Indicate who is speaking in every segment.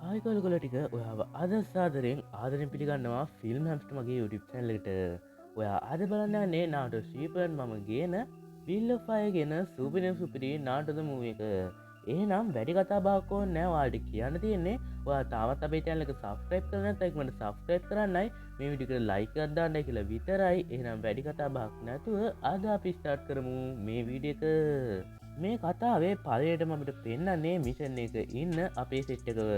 Speaker 1: ආයිකොල්ගොල ටික ඔයාව අද සාදරෙන් ආදරෙන් පිළිගන්නවා ෆිල්ම් හැම්ස්ට මගේ යුටිප් චැනලට ඔයා අද බලන්නන්නේ නාට ශ්‍රීපන් මම ගේන පිල්ලෆය ගෙන සූපිනම් සුපිරි නාටද මූව එක ඒනම් වැඩි කතා බාකෝ නෑවාට කියන්න තියෙන්නේ ඔයා තාවත් අපේ චැනලක සබස්ක්‍රයිබ් කරන තැක්මට සබස්ක්‍රයිබ් කරන්නයි මේ විඩිකට ලයික් අදදාන්න කියලා විතරයි එහනම් වැඩි කතා බාක් නැතුව අද අපි ස්ටාර්ට් කරමු මේ වීඩිය එක මේ කතාවේ පලයට මට පෙන්නන්නේ මිෂන් එක ඉන්න අපේ සෙට්ටකව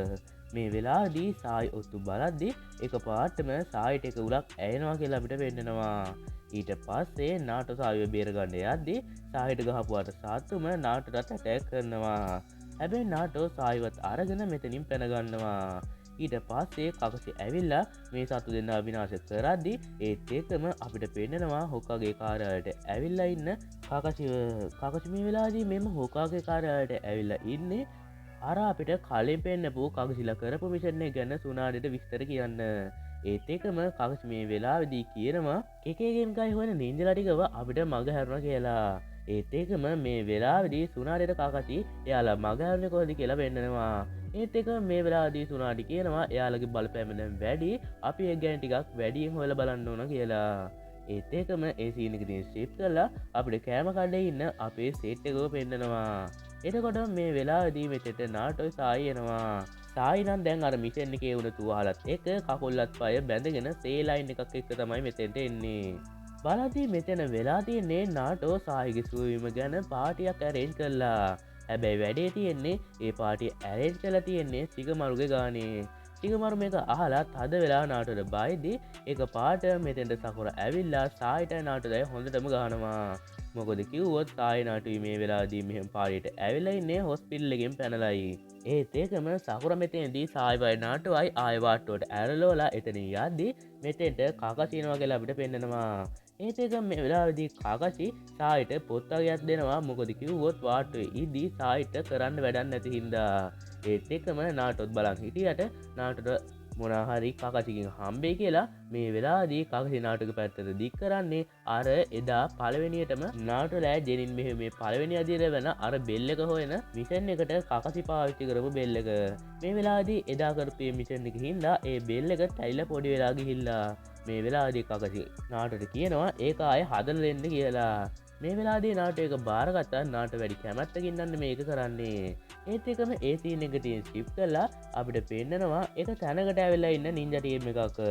Speaker 1: මේ වෙලාදී සායි ඔත්තු බලද්දි එක පාටම සායිට එක උලක් ඇයනවා කියලා අපිට පෙන්නෙනවා ඊට පස්සේ නාට සායව බේරගන්න යද්දි සාහිට ගහපුවාට සාත්තුම නාටටත් ඇටැක් කරනවා හැබැයි නාටෝ සායිවත් අරගෙන මෙතනින් පැනගන්නවා ඊට පස්සේ කකසි ඇවිල්ලා මේ සතු දෙන්න අවිනාශ කරද්දි ඒත් ඒකම අපිට පෙන්නෙනවා හොකාගේ කාරයට ඇවිල්ලා ඉන්න කකසි මේ වෙලාදී මෙම හොකාගේ කාරයට ඇවිල්ලා ඉන්නේ අර අපිට කලින් පෙන්න්නපු කකසිලා කරපු මිෂන්නේ ගැන සුනාඩට විස්තර කියන්න ඒත් එකම කකස් මේ වෙලාවෙදී කියනවා එකගෙන්කයි හොන නින්ජලටිකව අපිට මග හැරුණ කියලා ඒත් ඒකම මේ වෙලාවෙදී සුනාඩට කාකසි එයාලා මගහැරණ කොහොදි කියලා පෙන්න්නනවා ඒත් එක මේ වෙලාදී සුනාටි කියනවා එයාලගේ බල පැමෙන වැඩි අපි ඒ ගැන් ටිකක් වැඩියෙන් හොල බලන්න ඕන කියලා ඒත් ඒකම ඒ සීනකතින් ශිප් කරලා අපිට කෑම කඩ ඉන්න අපේ සේට්ටකෝ පෙන්න්නනවා එතකොට මේ වෙලාදී මෙතෙට නාටොයි සායනවා සායිනන් දැන් අර මිෂන් එක වුණ තුවාලත් එක කකුල්ලත් පය බැඳගෙන සේලයින් එකක් එක්ක තමයි මෙතෙන්ට එන්නේ බලදී මෙතන වෙලා තියන්නේ නාටෝ සාහිගේ සුවීම ගැන පාටියක් ඇරෙන්් කරලා හැබැයි වැඩේ තියෙන්නේ ඒ පාටි ඇරේජ් කල තියෙන්නේ සිගමරුගේ ගානේ සිගමරු මේක අහලා තද වෙලා නාටට බයිදි එක පාට මෙතෙන්ට සකුර ඇවිල්ලා සායිට නාටදයි හොඳටම ගානවා මොකොද කිව්වොත් සායනාටුයි මේ වෙලාදී මෙහම පාරිට ඇවිලයින්නේ හොස්පිල්ලගෙන් පැනලයි ඒත් ඒකම සකුර මෙතෙන්දී සායිවයි නාටුවයි ආයවාට්ටුවට ඇරලෝලා එතන යද්දී මෙතෙන්ට කාකසිනවා කියලා අපිට පෙන්නෙනවා ඒත් ඒක මේ වෙලාවේදී කාකසි සායිට පොත්තගයක් දෙනවා මොකද කිව්වොත් වාට්ටුවේ ඉදී සායිට කරන්න වැඩක් නැති හින්දා ඒත් එකම නාටොත් බලන් හිටියට නාටට මොනාහරි කාකසිකින් හම්බේ කියලා මේ වෙලාදී කාකසි නාටක පැත්තට දික් කරන්නේ අර එදා පළවෙනියටම නාටලෑ ජෙනින් මෙහ මේ පළවෙනි අදිර වෙන අර බෙල්ලක හොයන මිෂන් එකට කාකසි පාවිච්චි කරපු බෙල්ලක මේ වෙලාදී එදා කරපේ මිෂන් එක හින්දා ඒ බෙල්ල එක ටැයිල පොඩි වෙලා ගිහිල්ලා මේ වෙලාදී කකසි නාටට කියනවා ඒක අය හදල දෙන්න කියලා මේ වෙලාදී නාටයක බාරගත්තා නාට වැඩි කැමැත්තකින්නන්න මේක කරන්නේ ඒත් එකම ඒසින එකතින් ශිප් කල්ලා අපිට පෙන්න්නනවා එක තැනකට ඇවෙලා ඉන්න නින්ජටියම එකක්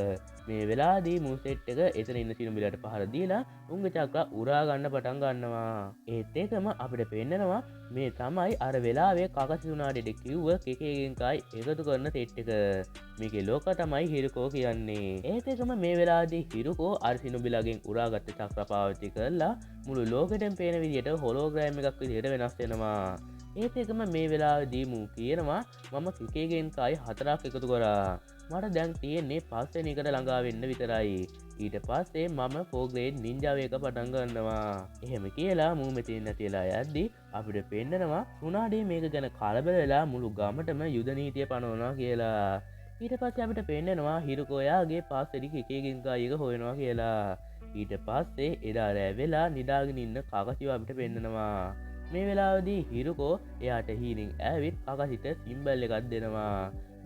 Speaker 1: මේ වෙලාදී මූසෙට් එක එතන ඉන්න සිනුමිලට පහරදීලා උංග චක්ලා උරාගන්න පටන් ගන්නවා ඒත් ඒකම අපිට පෙන්න්නනවා මේ තමයි අර වෙලාවේ කකසිුනාඩට කිව්ව එකගෙන්කයි එකතු කරන්න සෙට් එක මේක ලෝක තමයි හිරකෝ කියන්නේ ඒතකම මේ වෙලාදී හිරුකෝ අර්සිනුබිලගෙන් උරාගත්ත චක්‍ර පාවච්චි කරලා මුළු ලෝකටෙන් පේන විදිට හොලෝග්‍රෑම එකක් විදිට වෙනස් වෙනවා ඒත් එකම මේ වෙලාදී මූ කියනවා මම කිකේගෙන්කයි හතරක් එකතු කරා මට දැන් තියෙන්නේ පස්සෙනකට ළඟාවෙන්න විතරයි ඊට පස්සේ මම පෝග්‍රේඩ් නින්ජාවයක පටන්ගන්නවා එහෙම කියලා මූ මෙතින් නැතිලා යද්දි අපිට පෙන්න්නනවා උනාඩේ මේක ගැන කලබලලා මුළු ගමටම යුදනීතිය පනවනවා කියලා ඊට පස්ස අපිට පෙන්න්නනවා හිරුකෝයාගේ පස්සෙඩි එකගෙන්කායක හොයනවා කියලා ඊට පස්සේ එදා රෑ වෙලා නිදාගෙන ඉන්න කකසිව අපිට පෙන්න්නනවා මේ වෙලාවදී හිරුකෝ එයාට හීනින් ඇවිත් කකසිට සිම්බල් එකත් දෙනවා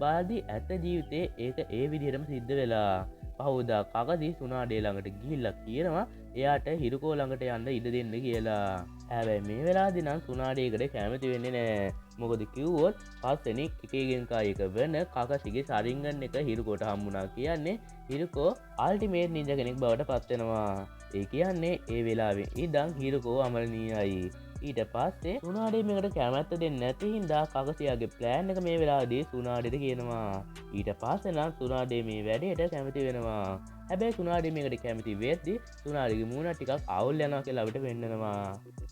Speaker 1: බාදී ඇත්ත ජීවිතේ ඒක ඒ විදිහටම සිද්ධ වෙලා පහුදා කකසි සුනාඩේ ළඟට ගිහිල්ලා කියනවා එයාට හිරුකෝ ළඟට යන්න ඉඩ දෙන්න කියලා හැබැයි මේ වෙලාදී නම් සුනාඩේකට කැමති වෙන්නේ නෑ මොකද කිව්වොත් පස්සෙනෙක් එකගෙන්කායක වෙන කකසිගේ සරිංගන්න එක හිරුකොට හම්බුණා කියන්නේ හිරුකෝ අල්ටිමේට් නින්ජ කෙනෙක් බවට පත්වෙනවා ඒ කියන්නේ ඒ වෙලාවෙන් ඉදං හිරුකෝ අමරණීයයි ඊට පස්සේ සුනාඩේ මේකට කැමැත්ත දෙන්න නැති හින්දා කකසියාගේ ප්ලෑන් එක මේ වෙලාදී සුනාඩෙට කියනවා ඊට පස්සේ නම් සුනාඩේ මේ වැඩේට කැමති වෙනවා හැබැයි සුනාඩේ මේකට කැමති වෙද්දි සුනාඩිගේ මූණ ටිකක් අවුල් යනවා කියලා අපිට පෙන්නනවා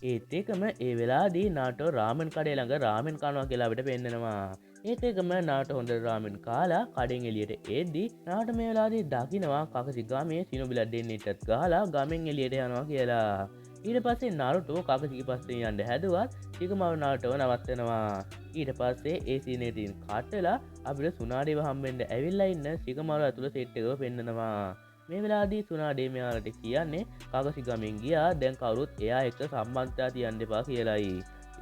Speaker 1: ඒත් ඒකම ඒ වෙලාදී නාටෝ රාමන් කඩේ ළඟ රාමන් කනවා කියලා අපිට පෙන්නනවා ඒත් ඒකම නාට හොඳ රාමන් කාලා කඩෙන් එළියට එද්දි නාට මේ වෙලාදී දකින්නවා කකසි ගමේ සිනුබිලක් දෙන්නෙටත් ගහලා ගමෙන් එළියට යනවා කියලා ඊට පස්සේ නාරුටෝ කකසිගේ පස්සේ යන්න හැදුවත් සිගමරු නාටව නවත්වෙනවා ඊට පස්සේ ඒ සීනේටින් කට්ටලා අපිට සුනාඩේව හම්බෙන්ඩ ඇවිල්ලා ඉන්න සිගමරු ඇතුළ සෙට්ටකව පෙන්න්නනවා මේ වෙලාදී සුනාඩේ මෙයාලට කියන්නේ කකසි ගමෙන් ගියා දැන් කවුරුත් එයා එක්ක සම්බන්ධතා තියන්න එපා කියලායි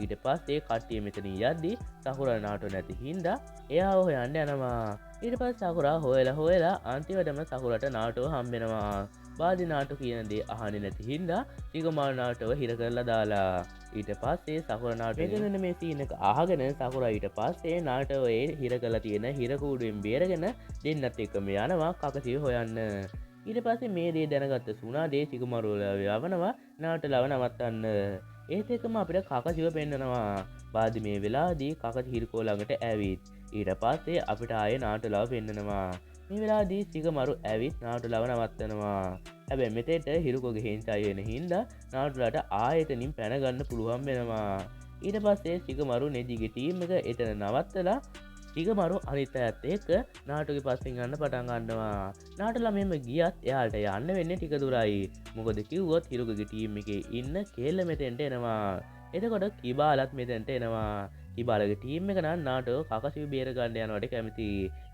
Speaker 1: ඊට පස්සේ කට්ටිය මෙතන යද්දී සකුරා නාටෝ නැති හින්දා එයා හොයන්න යනවා. ඊට පස්සේ සකුරා හොයලා අන්තිමටම සකුරට නාටෝ හම්බෙනවා. බාදි නාටෝ කියන දේ අහන්නේ නැති හින්දා සිගමාරු නාටෝව හිර කරලා දාලා. ඊට පස්සේ සකුරා නාටෝ මෙතන මේ සීන් එක අහගෙන සකුරා ඊට පස්සේ නාටෝවේ හිර කරලා තියෙන හිර කූඩුවෙන් බේරගෙන දෙන්නත් එක්කම යනවා කකසිව හොයන්න. ඊට පස්සේ මේ දේ දැනගත්ත සුනාඩේ සිගමාරුව යවනවා නාටෝලව නවත්තන්න. ඒත් එක්කම අපිට කකසිව පෙන්නනවා. බාදි මේ වෙලාවේදී කකසි හිරකෝ ළඟට ඇවිත් ඊට පස්සේ අපිට ආයේ නාටෝලව පෙන්නනවා. මේ වෙලාවේදී සිගමාරු ඇවිත් නාටෝලව නවත්තනවා. හැබැයි මෙතෙන්ට හිරුකෝගේ හිංසාව වෙන හින්දා නාටෝලට ආයෙතනින් පැන ගන්න පුළුවන් වෙනවා. ඊට පස්සේ සිගමාරු නෙජිගේ ටීම් එක එතන නවත්තලා සිගමාරු අනිත් අයත් එක්ක නාටෝගේ පස්සෙන් යන්න පටන් ගන්නවා. නාටෝලා මෙහෙම ගියත් එයාට යන්න වෙන්නේ ටික දුරයි. මොකද කිව්වොත් හිරුකෝගේ ටීම් එකේ ඉන්න කෙල්ල මෙතෙන්ට එනවා. එතකොට කිබාලත් මෙතෙන්ට එනවා. කිබාලගේ ටීම් එක නම් නාටෝ කකසිව බේර ගන්න යනවට කැමති.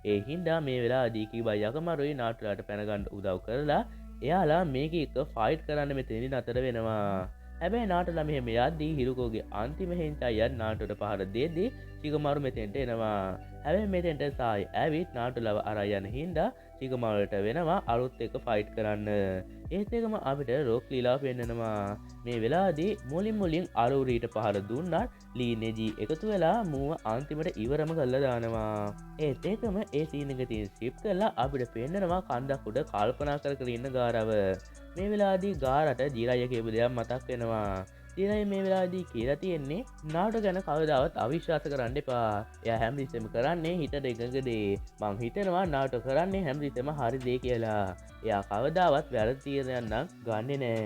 Speaker 1: ඒ හින්දා මේ වෙලාවේදී කිබා යකමරුයි නාටෝලාට පැන ගන්න උදව් කරලා එයාලා මේක එක ෆයිට් කරන්න මෙතනදී නතර වෙනවා. හැබැයි නාටෝලා මෙහෙම යද්දී හිරුකෝගේ අන්තිම හිංසාව නාටෝට පහර දෙද්දී සිගමාරු මෙතෙන්ට එනවා. හැබැයි මෙතෙන්ට සායි ඇවිත් නාටෝලව අරන් යන හින්දා සිගමාරුට වෙනවා අලුත් එක ෆයිට් කරන්න. ඒත් එකම අපිට රොක් ලීලා පෙන්නනවා. මේ වෙලාවේදී මුලින් අරූරීට පහර දුන්නාත් ලී නෙජි එකතු වෙලා මූව අන්තිමට ඉවරම කරලා දානවා. ඒත් එකම ඒ සීන් එක තියෙන ස්ක්‍රිප්ට් කරලා අපිට පෙන්නනවා කන්දක් උඩ කල්පනා කර ඉන්න ගාරව. මේ වෙලාවේදී ගාරට ජීරාය කියපු දෙයක් මතක් වෙනවා. ජීරාය මේ වෙලාවේදී කියලා තියෙන්නේ නාටෝ ගැන කවදාවත් අවිශ්වාස කරන්න එපා. එයා හැමතිස්සෙම කරන්නේ හිතට එකඟ දේ. මං හිතනවා නාටෝ කරන්නේ හැමතිස්සෙම හරි දේ කියලා. එයා කවදාවත් වැරදි තීරණයක් නම් ගන්නෙ නෑ.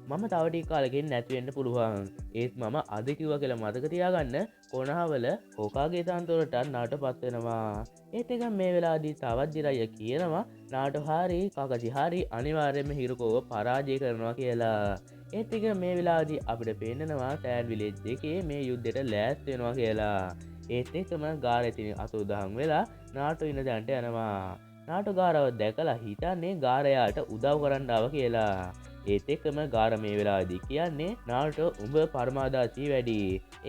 Speaker 1: මම තව ටික කාලෙකින් නැති වෙන්න පුළුවන්. ඒත් මම අද කිව්වා කියලා මතක තියාගන්න කොනහවල හොකාගේ තන්තොරට නාටෝ පත් වෙනවා. ඒත් එක මේ වෙලාවේදී තවත් ජීරාය කියනවා නාටෝ හරි කකසි හරි අනිවාර්යයෙන්ම හිරුකෝව පරාජය කරනවා කියලා. ඒත් එක මේ වෙලාවේදී අපිට පේන්නනවා සෑන් විලේජ් එකේ මේ යුද්ධයට ලෑස්ති වෙනවා කියලා. ඒත් එකම ගාර ඉතින් අසෝදහන් වෙලා නාටෝ ඉන්න දැන්ට යනවා. නාටෝ ගාරව දැකලා හිතන්නේ ගාරයාට උදව් කරන්න ආව කියලා. ඒත් එක්කම ගාර මේ වෙලාවේදී කියන්නේ නාටෝ උඹ පරමාදාසී වැඩි.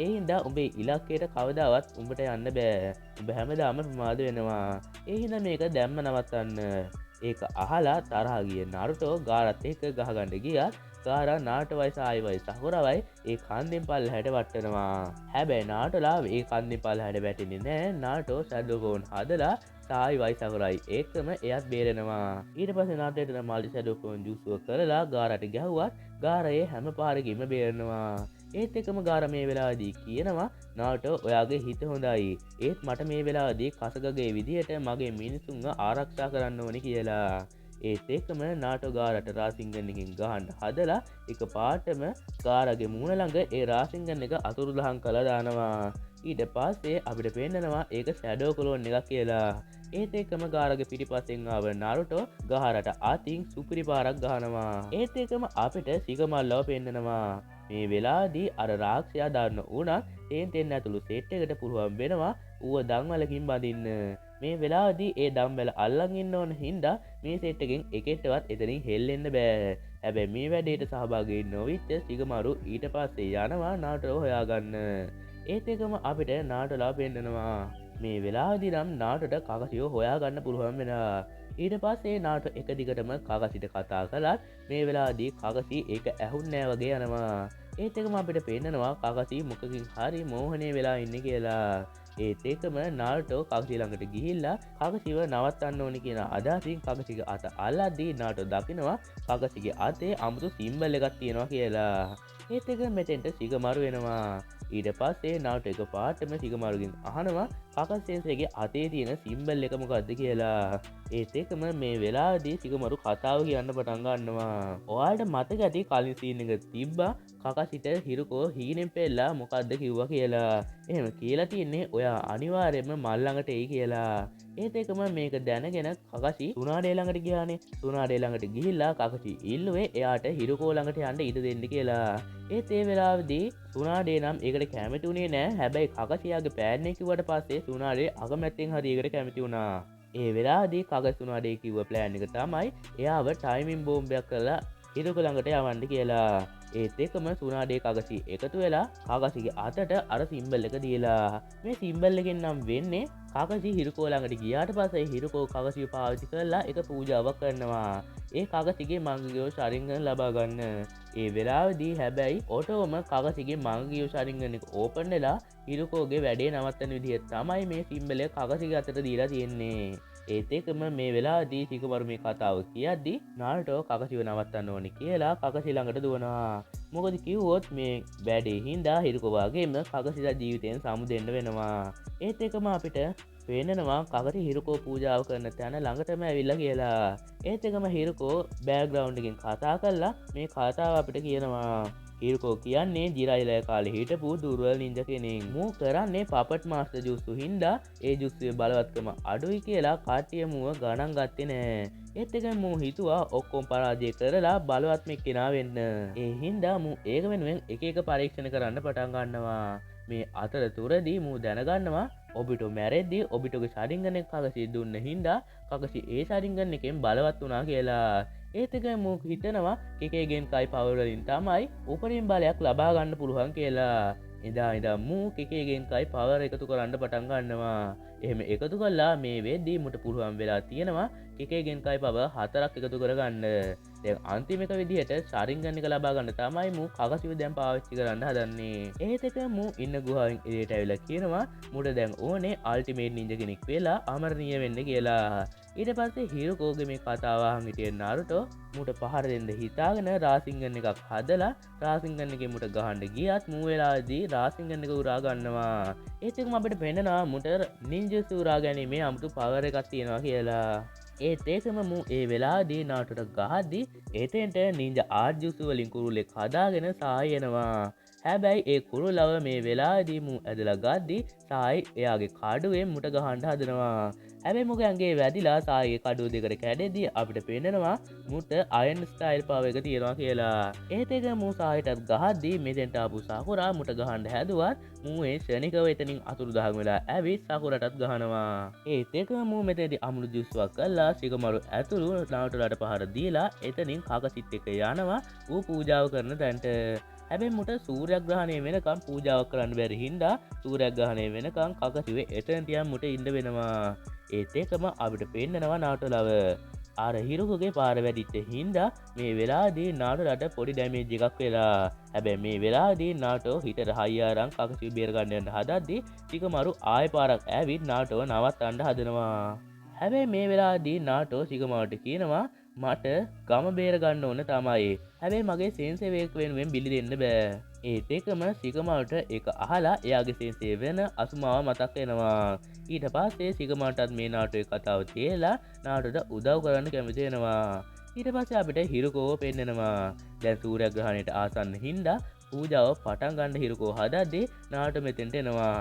Speaker 1: ඒ හින්දා උඹේ ඉලක්කයට කවදාවත් උඹට යන්න බෑ. උඹ හැමදාම ප්‍රමාද වෙනවා. ඒ හින්දා මේක දැම්ම නවත්තන්න. ඒක අහලා තරහ ගිය නාරුටෝ ගාරත් එක්ක ගහගන්න ගියත් ගාරා නාටෝවයි සායිවයි සහුරවයි ඒ කන්දෙන් පල්ලහැට වට්ටනවා. හැබැයි නාටෝලා ඒ කන්දෙන් පල්ලහැට වැටෙන්නේ නෑ. නාටෝ ෂැඩෝකෝන් හදලා සායිවයි සහුරයි ඒකම එයත් බේරෙනවා. ඊට පස්සේ නාටෝට මල්ටි ෂැඩෝකෝන් ජූසුව කරලා ගාරට ගැහුවත් ගාරයේ හැම පාරකින්ම බේරෙනවා. ඒත් එකම ගාර මේ වෙලාවේදී කියනවා නාටෝ ඔයාගේ හිත හොඳයි. ඒත් මට මේ වෙලාවේදී කසගගේ විදියට මගේ මිනිසුන්ව ආරක්ෂා කරන්න ඕනි කියලා. ඒත් එක්කම නාටෝ ගාරට රාසිංගන්කින් ගහන්න හදලා එක පාටම ගාරගේ මූණ ළඟ ඒ රාසිංගන් එක අතුරුදහන් කළා දානවා. ඊට පස්සේ අපිට පේන්නනවා ඒක ෂැඩෝ ක්ලෝන් එකක් කියලා. ඒත් එක්කම ගාරගේ පිටිපස්සෙන් ආව නාරුටෝ ගහරට අතින් සුපිරි පාරක් ගහනවා. ඒත් එක්කම අපිට සිගමල්ලව පෙන්නනවා. මේ වෙලාවේදී අර රාක්ෂයා දාන්න උනත් තෙන් ඇතුළු සෙට් එකට පුළුවන් වෙනවා ඌව දම්වලකින් බඳින්න. මේ වෙලාවේදී ඒ දම්වැල අල්ලන් ඉන්න ඕන හින්දා මේ සෙට් එකෙන් එකෙක්ටවත් එතනින් හෙල්ලෙන්න බෑ. හැබැයි මේ වැඩේට සහභාගී නොවිච්ච සිගමාරු ඊට පස්සේ යනවා නාටෝ හොයාගන්න. ඒත් එකම අපිට නාටෝලා පෙන්නනවා. මේ වෙලාවේදී නම් නාටෝට කකසිව හොයාගන්න පුළුවන් වෙනවා. ඊට පස්සේ නාටෝ එක දිගටම කකසිට කතා කළත් මේ වෙලාවේදී කකසි ඒක ඇහුන්නේ නෑ වගේ යනවා. ඒත් එකම අපිට පේන්නනවා කකසි මොකකින් හරි මෝහණය වෙලා ඉන්නේ කියලා. ඒත් එකම නාටෝ කකසි ළඟට ගිහිල්ලා කකසිව නවත්තන්න ඕනි කියන අදහසින් කකසිගේ අත අල්ලද්දී නාටෝ දකිනවා කකසිගේ අතේ අමුතු සිම්බල් එකක් තියෙනවා කියලා. ඒත් එක මෙතෙන්ට සිගමාරු වෙනවා. ඊට පස්සේ නාටෝ එක පාටම සිගමාරුගෙන් අහනවා කකසෙන්සේගේ අතේ තියෙන සිම්බල් එක මොකක්ද කියලා. ඒත් එකම මේ වෙලාවේදී සිගමාරු කතාව කියන්න පටන් ගන්නවා. ඔයාලට මතක ඇති කලින් සීන් එක තිබ්බා කකසිට හිරුකෝ හීනෙන් පෙළලා මොකද්ද කිව්වා කියලා. එහෙම කියලා තියන්නේ ඔයා අනිවාර්යයෙන්ම මල් ළඟට එයි කියලා. ඒත් එකම මේක දැනගෙන කකසි සුනාඩේ ළඟට ගියානේ. සුනාඩේ ළඟට ගිහිල්ලා කකසි ඉල්ලුවේ එයාට හිරුකෝ ළඟට යන්න ඉඩ දෙන්න කියලා. ඒත් ඒ වෙලාවේදී සුනාඩේ නම් ඒකට කැමති උනේ නෑ. හැබැයි කකසියාගේ පෑන්නේ කිව්වට පස්සේ සුනාඩේ අකමැත්තෙන් හරි ඒකට කැමති වුණා. ඒ වෙලාවේදී කකසි සුනාඩේ කිව්ව ප්ලෑන් එක තමයි එයාව ටයිමින් බෝම්බයක් කරලා හිරුකෝ ළඟට යවන්න කියලා. ඒත් එකම සුනාඩේ කගසි එකතු වෙලා කාගසිගේ අතට අර සිම්බල් එක දීලා මේ සිම්බල් එකෙන් නම් වෙන්නේ කාකසි හිරුකෝ ළඟට ගියාට පස්සේ හිරුකෝ කගසිය පාවිච්චි කරලා එක පූජාවක් කරනවා ඒ කගසිගේ මංගියෝ ශරිංගන ලබා ගන්න ඒ වෙලාවේදී හැබැයි ඔටෝම කගසිගේ මංගියෝ ශරිංගන එක ඕපන් වෙලා හිරුකෝගේ වැඩේ නවත්තන විදිහ තමයි මේ සිම්බල් එක කගසිගේ අතට දීලා තියෙන්නේ ඒත් එකම මේ වෙලාවේදී සිකුමරු මේ කතාව කියද්දි නාරුටෝ කගසිව නවත්තන්න ඕනේ කියලා කගසි ළඟට දුවනවා මොකද කිව්වොත් මේ වැඩේ හින්දා හිරුකෝ වගේම කගසිලා ජීවිතයෙන් සමු දෙන්න වෙනවා ඒත් එකම අපිට පේනනවා කගසි හිරුකෝ පූජාව කරන තැන ළඟටම ඇවිල්ලා කියලා ඒත් එකම හිරුකෝ බෑග්ග්‍රවුන්ඩ් එකෙන් කතා කරලා මේ කතාව අපිට කියනවා හිරුකෝ කියන්නේ ජිරයිලය කාලේ හිටපු දුර්වල නින්ජ කෙනෙක්. මූ කරන්නේ පපට් මාස්ටර් ජුස්සු හින්දා ඒ ජුස්සුවේ බලවත්කම අඩුයි කියලා කට්ටිය මුව ගණන් ගත්තේ නෑ. ඒත් එකෙන් මූ හිතුවා ඔක්කොම පරාජය කරලා බලවත්ම කෙනා වෙන්න. ඒ හින්දා මූ ඒක වෙනුවෙන් එක එක පරීක්ෂණ කරන්න පටන් ගන්නවා. මේ අතරතුරදී මූ දැනගන්නවා ඔබිටෝ මැරෙද්දී ඔබිටෝගේ ශරිංගන එක කගසි දුන්න හින්දා කගසි ඒ ශරිංගන එකෙන් බලවත් වුණා කියලා. ඒත් එක මූ හිතනවා කෙකේගෙන් කයි පවර් වලින් තමයි උපරිම බලයක් ලබා ගන්න පුළුවන් කියලා. ඉඳා මූ කෙකේගෙන් කයි පවර් එකතු කරන්න පටන් ගන්නවා. එහෙම එකතු කළා මේ වෙද්දී මුට පුළුවන් වෙලා තියෙනවා කෙකේගෙන් කයි පවර් 4ක් එකතු කරගන්න. දැන් අන්තිම එක විදිහට ශරින්ගන් එක ලබා ගන්න තමයි මූ කගසිව දැන් පාවිච්චි කරන්න හදන්නේ. ඒත් එක මූ ඉන්න ගුහාවෙන් එළියට ඇවිල්ලා කියනවා මුට දැන් ඕනේ අල්ටිමේට් නින්ජා කෙනෙක් වෙලා අමරණීය වෙන්න කියලා. ඊට පස්සේ හිරුකෝගේ මේ කතාව අහන් හිටිය නාරුටෝ මුට පහර දෙන්න හිතාගෙන රාසින්ගන් එකක් හදලා රාසින්ගන් එකේ මුට ගහන්න ගියත් මූ වෙලාවේදී රාසින්ගන් එක උරා ගන්නවා. ඒත් එකම අපිට පේනවා මුට නින්ජස් උරා ගැනීමේ අමුතු පවර් එකක් තියෙනවා කියලා. ඒත් ඒකම මූ ඒ වෙලාවේදී නාටට ගහද්දි එතෙන්ට නින්ජා ආර්ට් ජුසු වලින් කුරුල්ලෙක් හදාගෙන සායනවා. හැබැයි ඒ කුරුල්ලව මේ වෙලාවේදී මූ ඇදලා ගද්දි සායි එයාගේ කඩුවෙන් මුට ගහන්න හදනවා. හැබැයි මුගේ ඇඟේ වැදිලා සායිගේ කඩුව දෙකට කැඩෙද්දී අපිට පේනවා මුට අයන් ස්ටයිල් පවර් එක තියෙනවා කියලා. ඒත් ඒක මූ සායිටත් ගහද්දි මෙතෙන්ට ආපු සකුරා මුට ගහන්න හැදුවත් මූ ඒ ශනිකව එතනින් අතුරුදහන් වෙලා ඇවිත් සකුරටත් ගහනවා. ඒත් ඒක මූ මෙතෙන්දී අමුළු ජුස්සුවක් කළා සිකමරු ඇතුළු නාටුලට පහර දීලා එතනින් කකසිත් එක්ක යනවා ඌ පූජාව කරන තැනට. හැබැයි මුට සූර්යග්‍රහණය වෙනකම් පූජාවක් කරන්න බැරි හින්දා සූර්යග්‍රහණය වෙනකම් කකසිවේ එතන තියන් මුට ඉන්න වෙනවා. ඒත් ඒකම අපිට පේන්නනවා නාටලව අර හිරුකගේ පාර වැඩිච්ච හින්දා මේ වෙලාදී නාටලට පොඩි ඩැමේජ් එකක් වෙලා. හැබැයි මේ වෙලාදී නාටෝ හිතට හයියාරන් කකසිව බේර ගන්න යන්න හදද්දි සිකමරු ආයෙ පාරක් ඇවිත් නාටෝ නවත්තන්න හදනවා. හැබැයි මේ වෙලාදී නාටෝ සිකමරුට කියනවා මට ගම බේර ගන්න ඕන තමයි. හැබැයි මගේ සේන්සේවයෙක් වෙනුවෙන් බිලි දෙන්න බෑ. ඒත් එකම සිකමරුට ඒක අහලා එයාගේ සේන්සේ වෙන අසුමාව මතක් වෙනවා. ඊට පස්සේ සිකමරුටත් මේ නාටුවේ කතාව තේලා නාටුට උදව් කරන්න කැමති වෙනවා. ඊට පස්සේ අපිට හිරුකෝව පෙන්නනවා. දැන් සූර්යග්‍රහණයට ආසන්න හින්දා පූජාව පටන් ගන්න හිරුකෝ හදද්දී නාටු මෙතෙන්ට එනවා.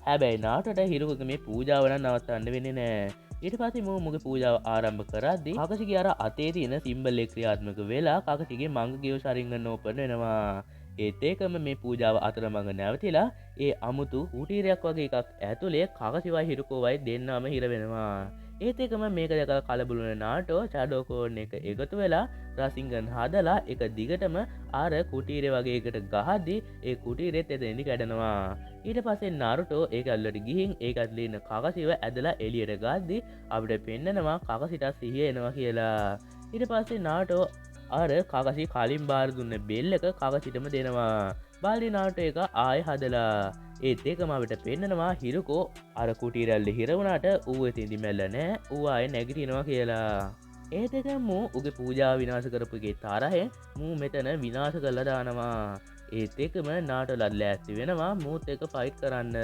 Speaker 1: හැබැයි නාටට හිරුකගේ මේ පූජාව නම් නවත්තන්න වෙන්නේ නෑ. ඊට පස්සේ මුගේ පූජාව ආරම්භ කරද්දී කකසිගේ අර අතේ තියෙන සිම්බල් එක ක්‍රියාත්මක වෙලා කකසිගේ මංගගියෝ ශරින්ගන ඕපන් වෙනවා. ඒත් ඒකම මේ පූජාව අතරමඟ නැවතිලා ඒ අමුතු කුටීරයක් වගේ එකක් ඇතුලේ කකසිවයි හිරුකෝවයි දෙන්නම හිර වෙනවා. ඒත් එකම මේක දැකලා කලබල වුණ නාටෝ ෂැඩෝ කෝන් එක එකතු වෙලා රාසින්ගන් හදලා එක දිගටම අර කුටීරේ වගේ එකට ගහද්දී ඒ කුටීරෙත් එතනින් කැඩෙනවා. ඊට පස්සේ නාරුටෝ ඒක ඇල්ලට ගිහින් ඒකත් ලියන කකසිව ඇදලා එළියට ගද්දී අපිට පෙන්නනවා කකසිට සිහිය එනවා කියලා. ඊට පස්සේ නාටෝ අර කකසි කලින් බාර දුන්න බෙල් එක කකසිටම දෙනවා. බාලි නාටෝ එක ආයෙ හදලා ඒත් ඒකම අපිට පෙන්නනවා හිරුකෝ අර කුටීරැල්ල හිර වුණාට ඌ එතෙන්දි මැල්ල නෑ ඌ ආයෙ නැගිටිනවා කියලා. ඒත් එක මූ උගේ පූජාව විනාශ කරපුගේ තරහෙන් මූ මෙතන විනාශ කරලා දානවා. ඒත් එකම නාටලත් ලෑස්ති වෙනවා මූත් එක ෆයිට් කරන්න.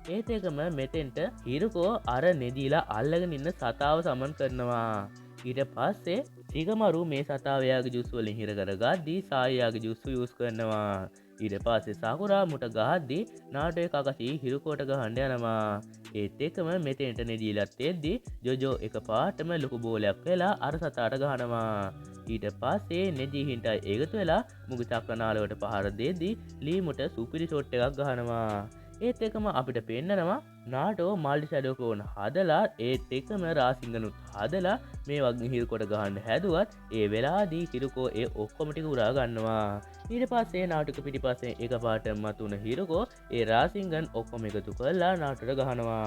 Speaker 1: ඒත් එකම මෙතෙන්ට හිරුකෝ අර නෙදීලා අල්ලගෙන ඉන්න සතාව සමන් කරනවා. ඊට පස්සේ සිකමරු මේ සතාවයාගේ ජුස් වලින් හිර කරගද්දී සායියාගේ ජුස් යූස් කරනවා. ඊට පස්සේ සකුරා මුට ගහද්දී නාටෝ කකසි හිරුකෝට ගහන්න යනවා. ඒත් එකම මෙතෙන්ට නෙදීලත් එද්දී ජොජෝ එකපාරටම ලොකු බෝලයක් වෙලා අර සතාට ගහනවා. ඊට පස්සේ නෙජී හින්ටයි එකතු වෙලා මුගේ චක්‍රනාලවට පහර දෙද්දී ලීමුට සුපිරි ෂොට් එකක් ගහනවා. ඒත් එකම අපිට පෙන්නනවා නාටෝ මල්ටි ෂැඩෝ ක්ලෝන් හදලා ඒත් එකම රාසිංගනුත් හදලා මේ වගේ හිරුකොට ගහන්න හැදුවත් ඒ වෙලාදී හිරුකෝ ඒ ඔක්කොම ටික උරා ගන්නවා. ඊට පස්සේ නාටක පිටිපස්සේ එකපාරට මතුන හිරුකෝ ඒ රාසිංගන් ඔක්කොම එකතු කරලා නාටට ගහනවා.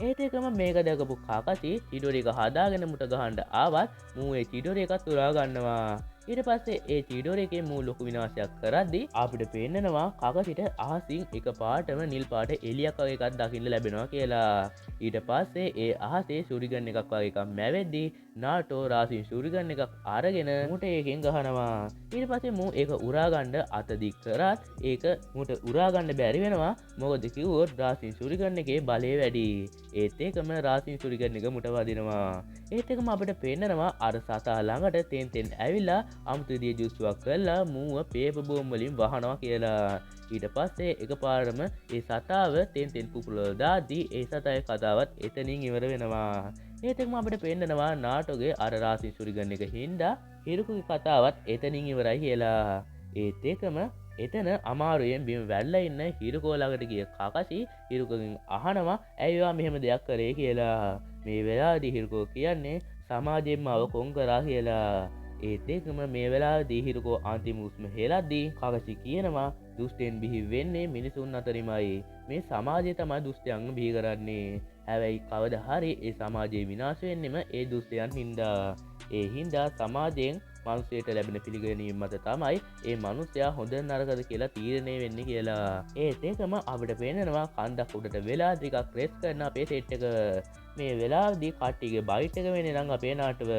Speaker 1: ඒත් එකම මේක දැකපු කාකසි චිඩෝරි එක හදාගෙන මුට ගහන්න ආවත් මූ ඒ චිඩෝරි එකත් උරා ගන්නවා. ඊට පස්සේ ඒ චීඩෝර එකේ මූ ලොකු විනාශයක් කරද්දි අපිට පේන්නනවා කකසිට අහසින් එක පාටම නිල් පාට එලියක් වගේ එකක් දකින්න ලැබෙනවා කියලා. ඊට පස්සේ ඒ අහසේ ශූරිගන් එකක් වගේ එකක් මැවෙද්දි නාටෝ රාසින් ශූරිගන් එකක් අරගෙන මුට ඒකෙන් ගහනවා. ඊට පස්සේ මූ ඒක උරාගන්න අත දික් කරත් ඒක මුට උරාගන්න බැරි වෙනවා. මොකද කිව්වොත් රාසින් ශූරිගන් එකේ බලය වැඩි. ඒත් ඒකම රාසින් ශූරිගන් එක මුට වදිනවා. ඒත් එකම අපිට පේන්නනවා අර සතා ළඟට තෙන් ඇවිල්ලා අමුතුදිය ජුස්ුවක් කරලා මූව පේප බෝම් වලින් වහනවා කියලා. ඊට පස්සේ එක පාරම ඒ සතාව තෙන් පුපුරලා දාද්දී ඒ සතාවේ කතාවත් එතනින් ඉවර වෙනවා. ඒත් එකම අපිට පේන්නනවා නාටෝගේ අර රාසින් ශූරිගන් එක හින්දා හිරුකුගේ කතාවත් එතනින් ඉවරයි කියලා. ඒත් එකම එතන අමාරුවෙන් බිම වැල්ලා ඉන්න හිරුකෝ ළඟට ගිය කකසි හිරුකගෙන් අහනවා ඇයිවා මෙහෙම දෙයක් කරේ කියලා. මේ වෙලාවේදී හිරුකෝ කියන්නේ සමාජයෙන්ම අව කොන් කරා කියලා. ඒත් ඒකම මේ වෙලාවේදී හිරුකෝ අන්තිම උස්ම හෙලද්දී කකසි කියනවා දුෂ්ටයන් බිහි වෙන්නේ මිනිසුන් අතරිමයි. මේ සමාජය තමයි දුෂ්ටයන් බිහි කරන්නේ. හැබැයි කවදා හරි ඒ සමාජය විනාශ වෙන්නෙම ඒ දුෂ්ටයන් හින්දා. ඒ හින්දා සමාජයෙන් මනුස්සයට ලැබෙන පිළිගැනීම මත තමයි ඒ මනුස්සයා හොඳ නරකද කියලා තීරණය වෙන්නේ කියලා. ඒත් ඒකම අපිට පේනවා කන්දක් උඩට වෙලා ටිකක් රෙස් කරන අපේ සෙට් එක. මේ වෙලාවේදී කට්ටියගේ බයිට් එක වෙන්නේ නම් අපේ නාටව.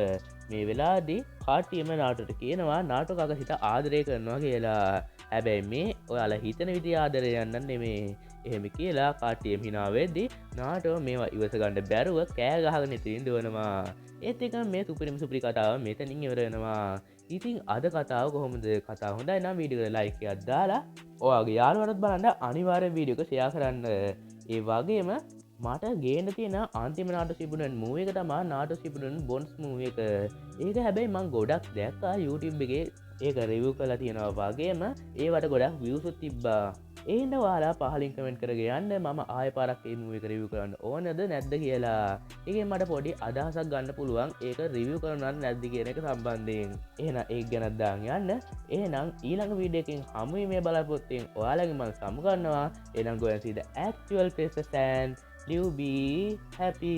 Speaker 1: මේ වෙලාවේදී කට්ටියම නාටට කියනවා නාටෝ කකසිට ආදරය කරනවා කියලා. හැබැයි මේ ඔයාලා හිතන විදිහේ ආදරය යන්න නෙමේ. එහෙම කියලා කට්ටියම hina වෙද්දී නාටෝ මේවා ඉවස ගන්න බැරුව කෑ ගහගෙන ඉතින් දුවනවා. ඒත් එක මේ සුපිරි කතාව මෙතනින් ඉවර වෙනවා. ඉතින් අද කතාව කොහොමද? කතාව හොඳයි නම් වීඩියෝ එකට ලයික් එකක් දාලා ඔයාගේ යාළුවන්ටත් බලන්න අනිවාර්යෙන් වීඩියෝ එක ෂෙයා කරන්න. ඒ වගේම මට ගේන්න තියෙන අන්තිම නාටෝ සිපුනන් මූවී එක තමයි නාටෝ සිපුනන් බොන්ස් මූවී එක. ඒක හැබැයි මං ගොඩක් දැක්කා YouTube එකේ ඒක රිවිව් කරලා තියෙනවා වගේම ඒවට ගොඩක් views උත් තිබ්බා. ඒන්න ඔයාලා පහලින් කමෙන්ට් කරගෙන යන්න මම ආයෙ පාරක් මේ මූවී එක රිවිව් කරන්න ඕනද නැද්ද කියලා. ඒකෙන් මට පොඩි අදහසක් ගන්න පුළුවන් ඒක රිවිව් කරනවද නැද්ද කියන එක සම්බන්ධයෙන්. එහෙනම් ඒක ගැන දාන්න යන්න. එහෙනම් ඊළඟ වීඩියෝ එකකින් හමු වෙමේ බලාපොරොත්තුෙන් ඔයාලගේ මම සමු ගන්නවා. එහෙනම් go and see the actual faces and you be happy.